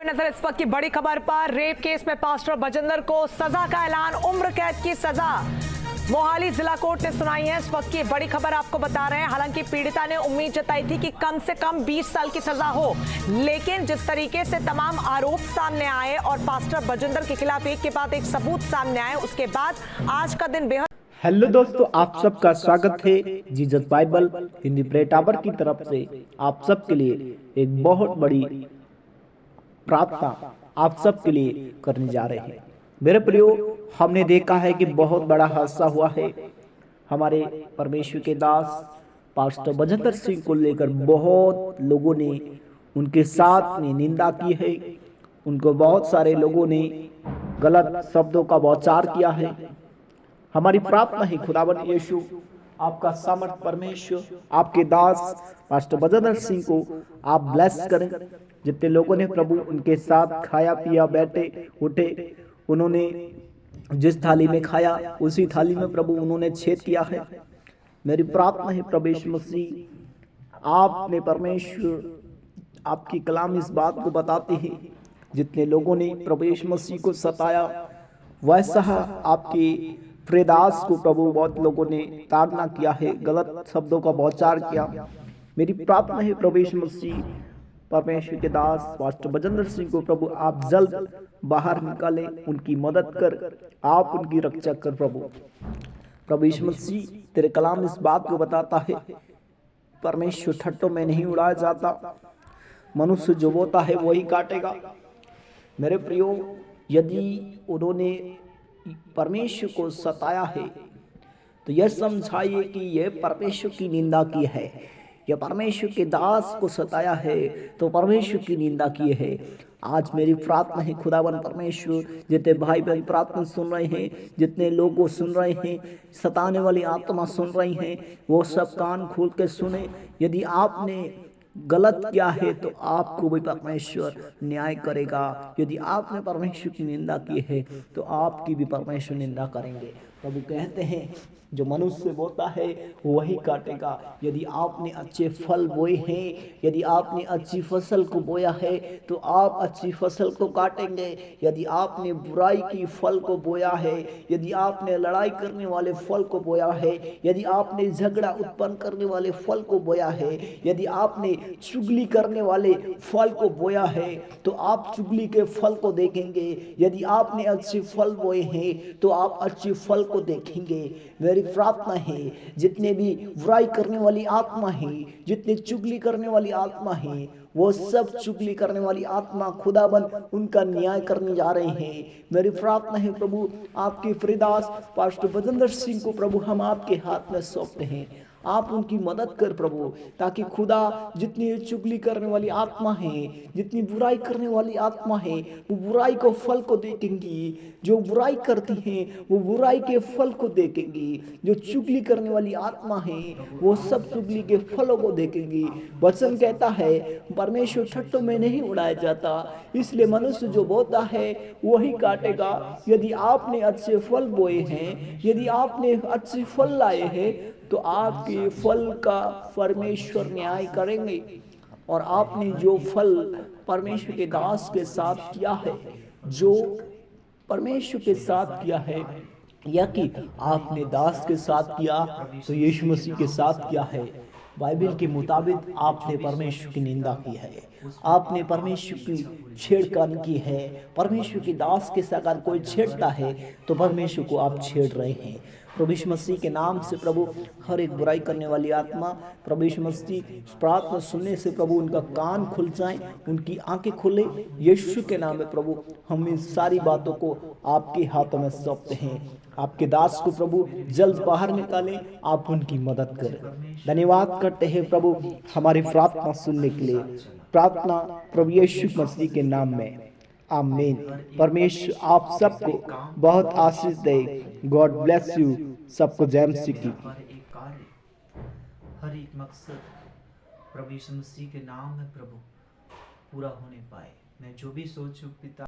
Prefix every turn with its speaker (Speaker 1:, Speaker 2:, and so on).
Speaker 1: नजर इस वक्त की बड़ी खबर पर। रेप केस में पास्टर बजिंदर को सजा का ऐलान, उम्र कैद की सजा मोहाली जिला कोर्ट ने सुनाई है। इस वक्त की बड़ी खबर आपको बता रहे हैं। हालांकि पीड़िता ने उम्मीद जताई थी कि कम से कम 20 साल की सजा हो, लेकिन जिस तरीके से तमाम आरोप सामने आए और पास्टर बजिंदर के खिलाफ एक के बाद एक सबूत सामने आए, उसके बाद आज का दिन बेहद।
Speaker 2: हेलो दोस्तों, आप सबका स्वागत है Jesus Bible Hindi pray tower की तरफ से। आप सबके लिए एक बहुत बड़ी प्रार्थना आप सबके लिए करने जा रहे हैं। मेरे प्रियो, हमने देखा है कि बहुत बड़ा हादसा हुआ है। हमारे परमेश्वर के दास पास्टर बजिंदर सिंह को लेकर बहुत लोगों ने उनके साथ में निंदा की है। उनको बहुत सारे लोगों ने गलत शब्दों का बौछार किया है। हमारी प्रार्थना है खुदावन यीशु आपका सामर्थ परमेश्वर आपके दास पास्टर बजिंदर सिंह को आप ब्लेस करें। जितने लोगों ने प्रभु उनके साथ खाया पिया बैठे उठे, उन्होंने जिस थाली में खाया उसी थाली में प्रभु उन्होंने छेद किया है। मेरी प्रार्थना है प्रभु यीशु मसीह, आपने परमेश्वर आपकी कलाम इस बात को बताते हैं, जितने लोगों ने प्रभु यीशु मसीह को सताया वैसा आपके प्रेदास को प्रभु बहुत लोगों ने ताड़ना किया है, गलत शब्दों का बौछार किया। मेरी प्रार्थना है प्रभु यीशु मसीह परमेश्वर के दास पास्टर बजिंदर सिंह को प्रभु आप जल्द बाहर निकालें, उनकी मदद कर, आप उनकी रक्षा कर। प्रभु यीशु मसीह तेरे कलाम इस बात को बताता है, परमेश्वर ठट्टों में नहीं उड़ाया जाता, मनुष्य जो बोता है वही काटेगा। मेरे प्रियो, यदि उन्होंने परमेश्वर को सताया है तो यह समझाइए कि यह परमेश्वर की निंदा की है। यह परमेश्वर के दास को सताया है तो परमेश्वर की निंदा की है। आज मेरी प्रार्थना है खुदावन परमेश्वर, जितने भाई बहन प्रार्थना सुन रहे हैं, जितने लोग को सुन रहे हैं, सताने वाली आत्मा सुन रही हैं, वो सब कान खोल के सुने। यदि आपने गलत किया है तो आपको भी परमेश्वर न्याय करेगा। यदि आपने परमेश्वर की निंदा की है तो आपकी भी परमेश्वर निंदा करेंगे। प्रभु कहते हैं जो मनुष्य बोता है वही काटेगा। यदि आपने अच्छे फल बोए हैं, यदि आपने अच्छी फसल को बोया है तो आप अच्छी फसल को काटेंगे। यदि आपने बुराई की फल को बोया है, यदि आपने लड़ाई करने वाले फल को बोया है, यदि आपने झगड़ा उत्पन्न करने वाले फल को बोया है, यदि आपने चुगली करने वाले फल को बोया है तो आप चुगली के फल को देखेंगे। यदि आपने अच्छे फल बोए हैं तो आप अच्छे फल को देखेंगे। मेरी प्रार्थना है जितने भी बुराई करने वाली आत्मा है, जितने चुगली करने वाली आत्मा है, वो सब चुगली करने वाली आत्मा खुदाबंद उनका न्याय करने जा रहे हैं। मेरी प्रार्थना है प्रभु आपके प्रियदास पास्टर बजिंदर सिंह को प्रभु हम आपके हाथ में सौंपते हैं। आप उनकी मदद कर प्रभु, ताकि खुदा जितनी चुगली करने वाली आत्मा है, जितनी बुराई करने वाली आत्मा है, वो बुराई को फल को देखेंगी। जो बुराई करती हैं वो बुराई के फल को देखेंगी। जो चुगली करने वाली आत्मा है वो सब चुगली के फलों को देखेंगी। वचन कहता है परमेश्वर ठट्टों में नहीं उड़ाया जाता, इसलिए मनुष्य जो बोता है वही काटेगा। यदि आपने अच्छे फल बोए हैं, यदि आपने अच्छे फल लाए हैं तो आपके फल का परमेश्वर न्याय करेंगे। और आपने जो फल परमेश्वर के दास के साथ किया है, जो परमेश्वर के साथ किया है, या कि आपने दास के साथ किया तो यीशु मसीह के साथ किया है। बाइबल के मुताबिक आपने परमेश्वर की निंदा की है, आपने परमेश्वर की छेड़खानी की है। परमेश्वर के दास के साथ अगर कोई छेड़ता है तो परमेश्वर को आप छेड़ रहे हैं। प्रभु यीशु मसीह के नाम से प्रभु हर एक बुराई करने वाली आत्मा, प्रभु यीशु मसीह प्रार्थना सुनने से प्रभु उनका कान खुल जाए, उनकी आंखें खुले। यीशु के नाम में प्रभु हम इन सारी बातों को आपके हाथों में सौंपते हैं। आपके दास को प्रभु जल्द बाहर निकालें, आप उनकी मदद करें। धन्यवाद करते हैं प्रभु हमारी प्रार्थना सुनने के लिए। प्रार्थना प्रभु यीशु मसीह के नाम में, आमीन। परमेश्वर आप सबको बहुत आशीष दे। God bless you. सबको जय मसीह की।
Speaker 3: हर एक मकसद प्रभु यीशु मसीह के नाम में प्रभु पूरा होने पाए। मैं जो भी सोचूं पिता